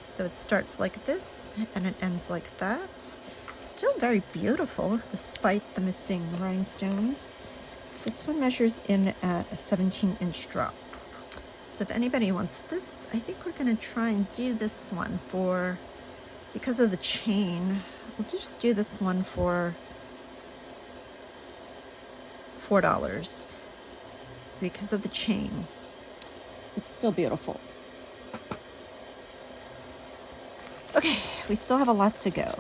So it starts like this and it ends like that. Still very beautiful despite the missing rhinestones. This one measures in at a 17-inch drop. So if anybody wants this, I think we're gonna try and do this one for, because of the chain, we'll just do this one for $4 because of the chain. It's still beautiful. Okay, we still have a lot to go.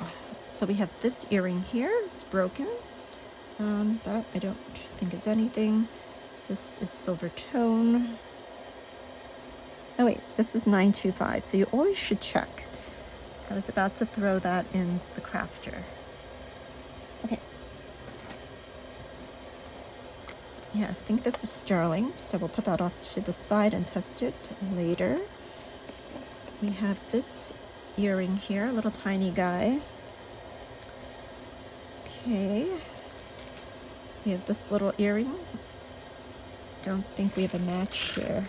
So we have this earring here, it's broken. That I don't think is anything. This is silver tone. Oh wait, this is 925, so you always should check. I was about to throw that in the crafter. Okay. Yes, I think this is sterling, so we'll put that off to the side and test it later. We have this earring here, a little tiny guy. Okay. We have this little earring. Don't think we have a match here.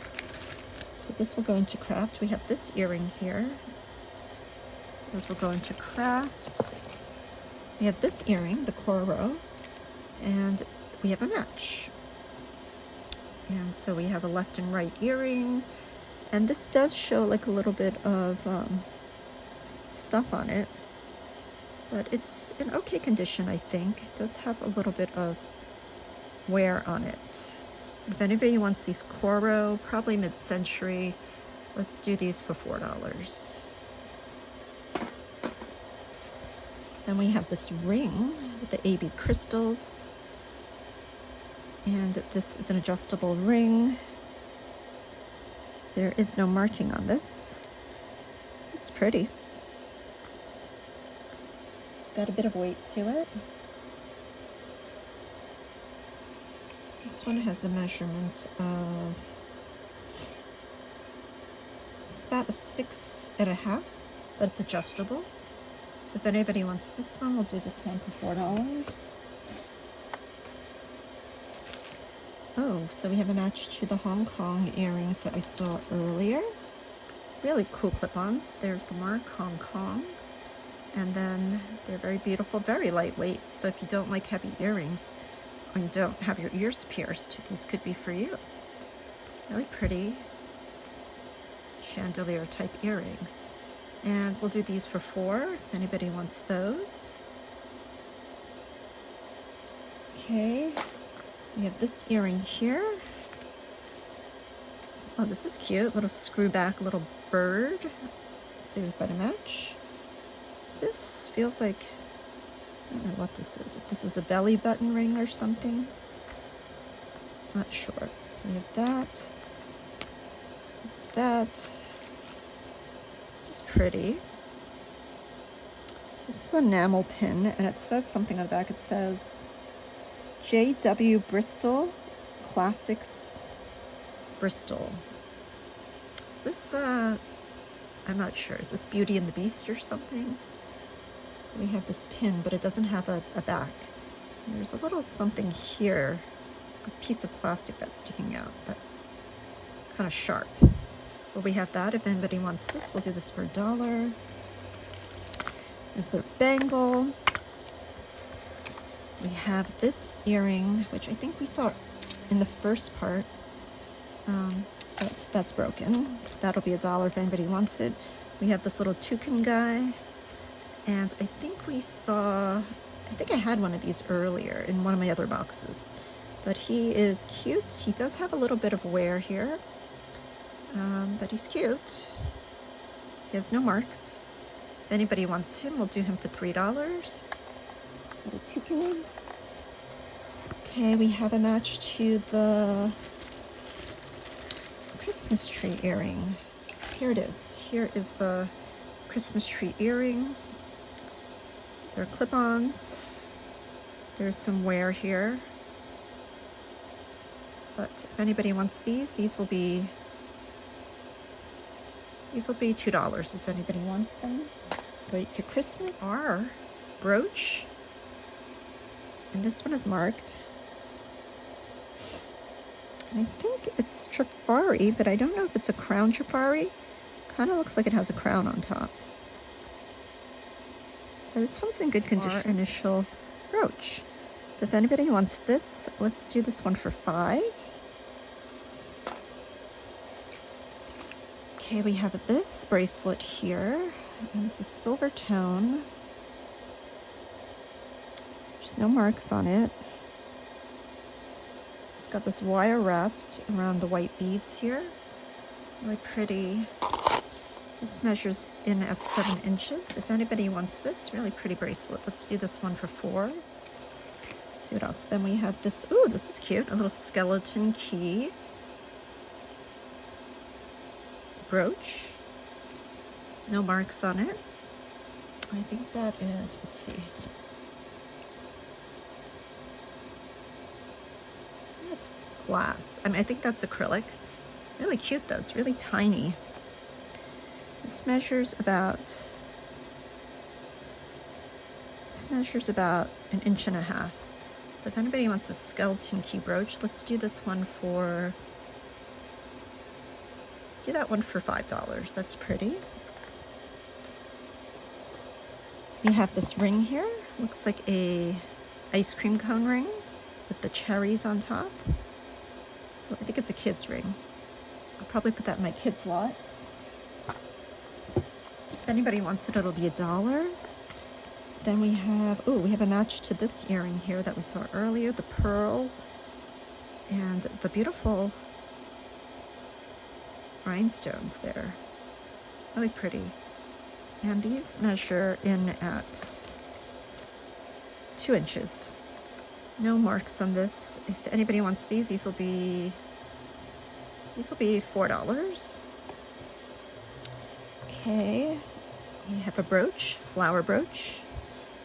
So this will go into craft. We have this earring here. Those will go into craft. We have this earring, the Coro, and we have a match. And so we have a left and right earring, and this does show like a little bit of stuff on it, but it's in okay condition, I think. It does have a little bit of wear on it. If anybody wants these Coro, probably mid-century, let's do these for $4. Then we have this ring with the AB crystals. And this is an adjustable ring. There is no marking on this. It's pretty. It's got a bit of weight to it. This one has a measurement of, it's about a 6.5, but it's adjustable. So if anybody wants this one, we'll do this one for $4. Oh, so we have a match to the Hong Kong earrings that we saw earlier. Really cool clip-ons. There's the mark, Hong Kong. And then they're very beautiful, very lightweight. So if you don't like heavy earrings, when you don't have your ears pierced, these could be for you. Really pretty chandelier type earrings. And we'll do these for $4 if anybody wants those. Okay, we have this earring here. Oh, this is cute. Little screw back, little bird. Let's see if I can match. This feels like, I don't know what this is. If this is a belly button ring or something. Not sure. So we have that. That. This is pretty. This is an enamel pin, and it says something on the back. It says J.W. Bristol Classics Bristol. Is this, I'm not sure. Is this Beauty and the Beast or something? We have this pin, but it doesn't have a back. And there's a little something here, a piece of plastic that's sticking out. That's kind of sharp. Well, we have that. If anybody wants this, we'll do this for $1. Another bangle. We have this earring, which I think we saw in the first part, but that's broken. That'll be $1 if anybody wants it. We have this little toucan guy, and I think we saw, I think I had one of these earlier in one of my other boxes, but he is cute. He does have a little bit of wear here, but he's cute. He has no marks. If anybody wants him, we'll do him for $3. Little toucan. Okay, we have a match to the Christmas tree earring. Here it is. Here is the Christmas tree earring. They're clip-ons. There's some wear here. But if anybody wants these will be $2 if anybody wants them. Great for Christmas. Our brooch. And this one is marked. And I think it's Trifari, but I don't know if it's a crown Trifari. Kind of looks like it has a crown on top. And this one's in good condition. Our initial brooch. So if anybody wants this, let's do this one for $5. Okay, we have this bracelet here, and this is silver tone. There's no marks on it. It's got this wire wrapped around the white beads here. Really pretty. This measures in at 7 inches. If anybody wants this, really pretty bracelet. Let's do this one for $4. Let's see what else. Then we have this. Ooh, this is cute. A little skeleton key. Brooch. No marks on it. I think that is, let's see. That's glass. I mean, I think that's acrylic. Really cute though. It's really tiny. This measures about 1.5 inches. So if anybody wants a skeleton key brooch, let's do this one for, let's do that one for $5. That's pretty. We have this ring here. Looks like a ice cream cone ring with the cherries on top. So I think it's a kid's ring. I'll probably put that in my kids' lot. If anybody wants it, it'll be $1. Then we have a match to this earring here that we saw earlier, the pearl and the beautiful rhinestones there. Really pretty. And these measure in at 2 inches. No marks on this. If anybody wants these will be $4. Okay, we have a brooch, flower brooch.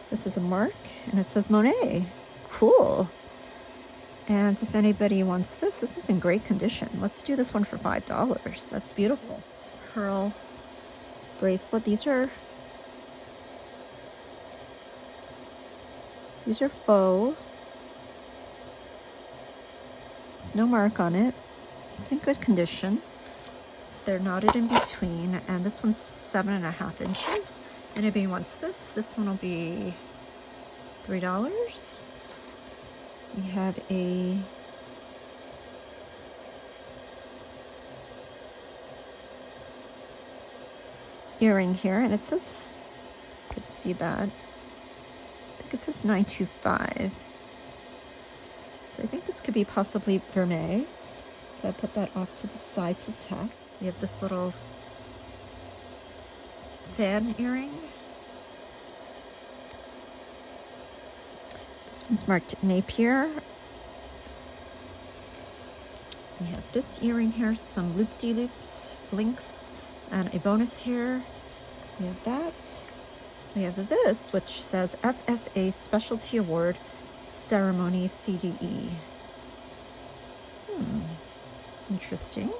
This is a mark, and it says Monet. Cool. And if anybody wants this is in great condition. Let's do this one for $5. That's beautiful. This pearl bracelet. These are faux. There's no mark on it. It's in good condition. They're knotted in between, and this one's 7.5 inches. Anybody wants this one will be $3. We have a earring here, and it says, you can see that, I think it says 925. So I think this could be possibly vermeil. So I put that off to the side to test. You have this little fan earring. This one's marked Napier. We have this earring here, some loop-de-loops, links, and a bonus here. We have that. We have this, which says FFA Specialty Award Ceremony CDE. Interesting.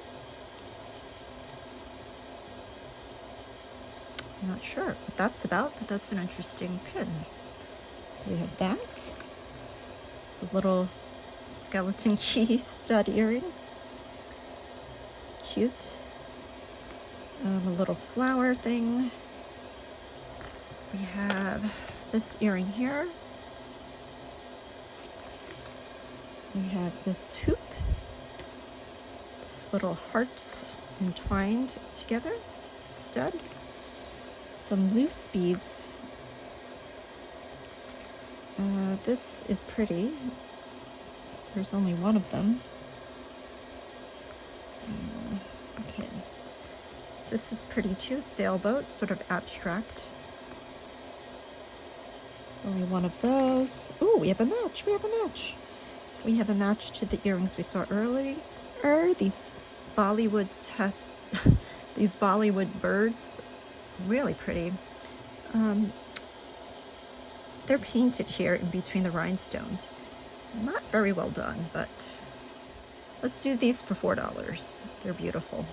I'm not sure what that's about, but that's an interesting pin. So we have that. It's a little skeleton key stud earring. Cute. A little flower thing. We have this earring here. We have this hoop. This little hearts entwined together. Stud. Some loose beads. This is pretty. There's only one of them. Okay. This is pretty too. Sailboat, sort of abstract. There's only one of those. Ooh, we have a match. We have a match. We have a match to the earrings we saw earlier. These Bollywood these Bollywood birds. Really pretty. They're painted here in between the rhinestones. Not very well done, but let's do these for $4. They're beautiful.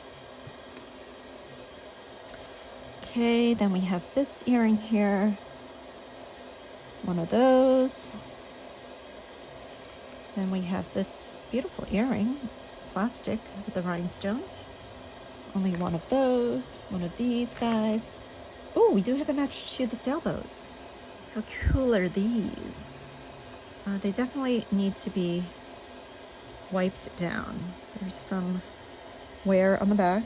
Okay, then we have this earring here. One of those. Then we have this beautiful earring, plastic with the rhinestones. Only one of those, one of these guys. Oh, we do have a match to the sailboat. How cool are these? They definitely need to be wiped down. There's some wear on the back.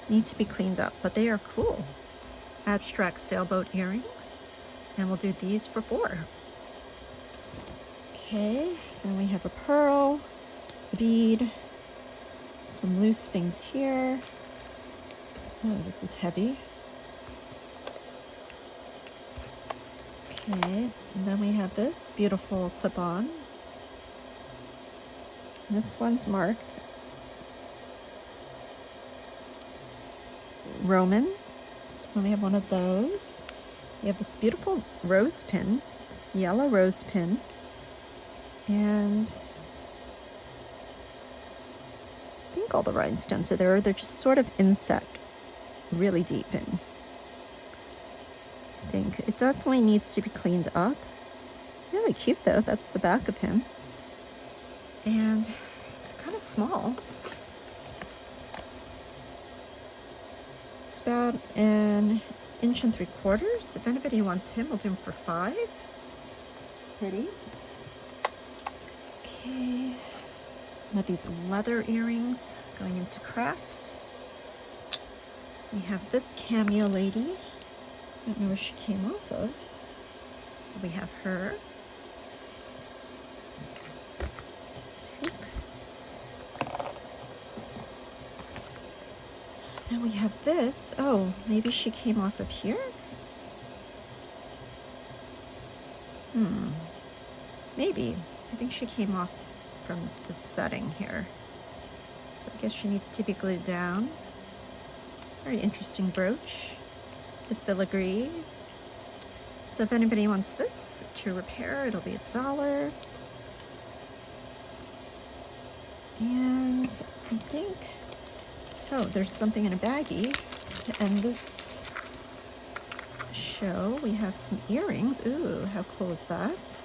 Need to be cleaned up, but they are cool. Abstract sailboat earrings, and we'll do these for $4. Okay, then we have a pearl, a bead, some loose things here. Oh, this is heavy. Okay, and then we have this beautiful clip-on. This one's marked Roman. So we only have one of those. We have this beautiful rose pin, this yellow rose pin, and I think all the rhinestones are there. They're just sort of inset really deep in. I think it definitely needs to be cleaned up. Really cute though. That's the back of him. And it's kind of small. It's about 1 3/4 inches. If anybody wants him, we'll do him for $5. It's pretty. Okay. With these leather earrings going into craft. We have this cameo lady. I don't know where she came off of. We have her. Then we have this. Oh, maybe she came off of here? Maybe. I think she came off from the setting here. So I guess she needs to be glued down. Very interesting brooch. The filigree. So if anybody wants this to repair, it'll be $1. And I think, oh, there's something in a baggie to end this show. We have some earrings. Ooh, how cool is that?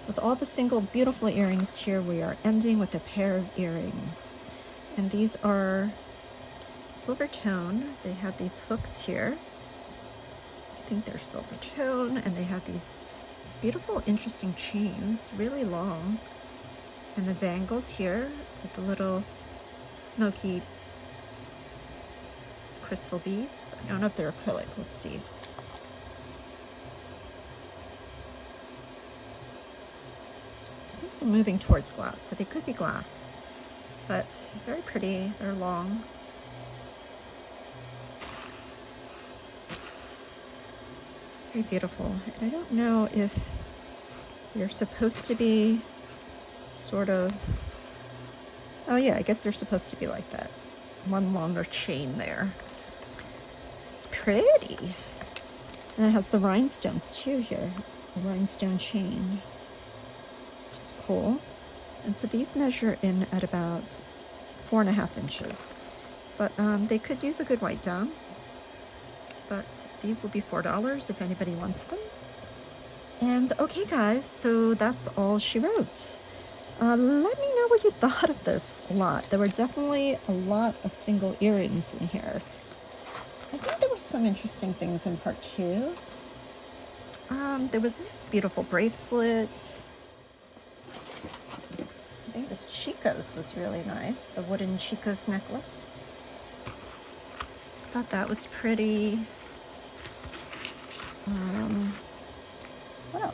With all the single beautiful earrings here, we are ending with a pair of earrings. And these are silver tone. They have these hooks here. think they're silver tone, and they have these beautiful, interesting chains, really long. And the dangles here with the little smoky crystal beads. I don't know if they're acrylic. Let's see. I think they're moving towards glass, so they could be glass. But very pretty. They're long. Very beautiful. And I don't know if they're supposed to be sort of... Oh yeah, I guess they're supposed to be like that. One longer chain there. It's pretty. And it has the rhinestones too here. The rhinestone chain, which is cool. And so these measure in at about 4.5 inches. But they could use a good white down. But these will be $4 if anybody wants them. And okay guys, so that's all she wrote. Let me know what you thought of this lot. There were definitely a lot of single earrings in here. I think there were some interesting things in part 2. There was this beautiful bracelet. I think this Chicos was really nice. The wooden Chicos necklace. I thought that was pretty. What else?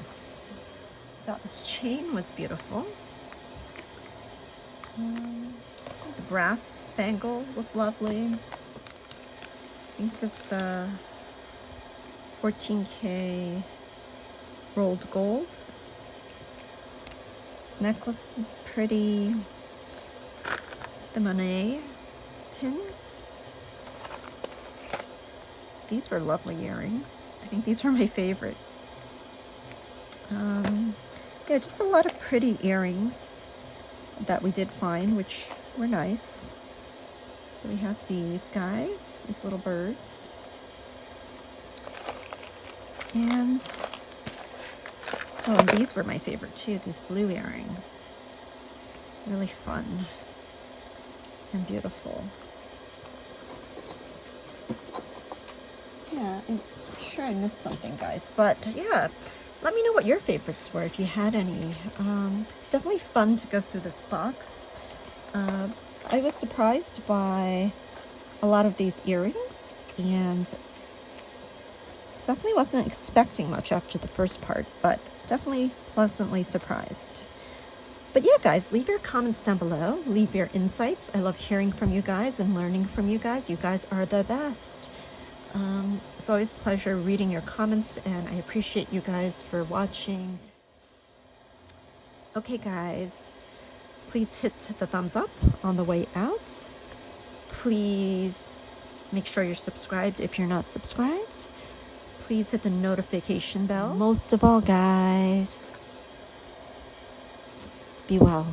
I thought this chain was beautiful. The brass bangle was lovely. I think this 14K rolled gold necklace is pretty. The Monet pin. These were lovely earrings. I think these were my favorite. Yeah, just a lot of pretty earrings that we did find, which were nice. So we have these guys, these little birds. And, oh, and these were my favorite too, these blue earrings. Really fun and beautiful. Yeah, I'm sure I missed something, guys, but yeah, let me know what your favorites were if you had any. It's definitely fun to go through this box. I was surprised by a lot of these earrings, and definitely wasn't expecting much after the first part, but definitely pleasantly surprised. But yeah, guys, leave your comments down below. Leave your insights. I love hearing from you guys and learning from you guys. You guys are the best. It's always a pleasure reading your comments, and I appreciate you guys for watching. Okay, guys, please hit the thumbs up on the way out. Please make sure you're subscribed if you're not subscribed. Please hit the notification bell. Most of all, guys, be well.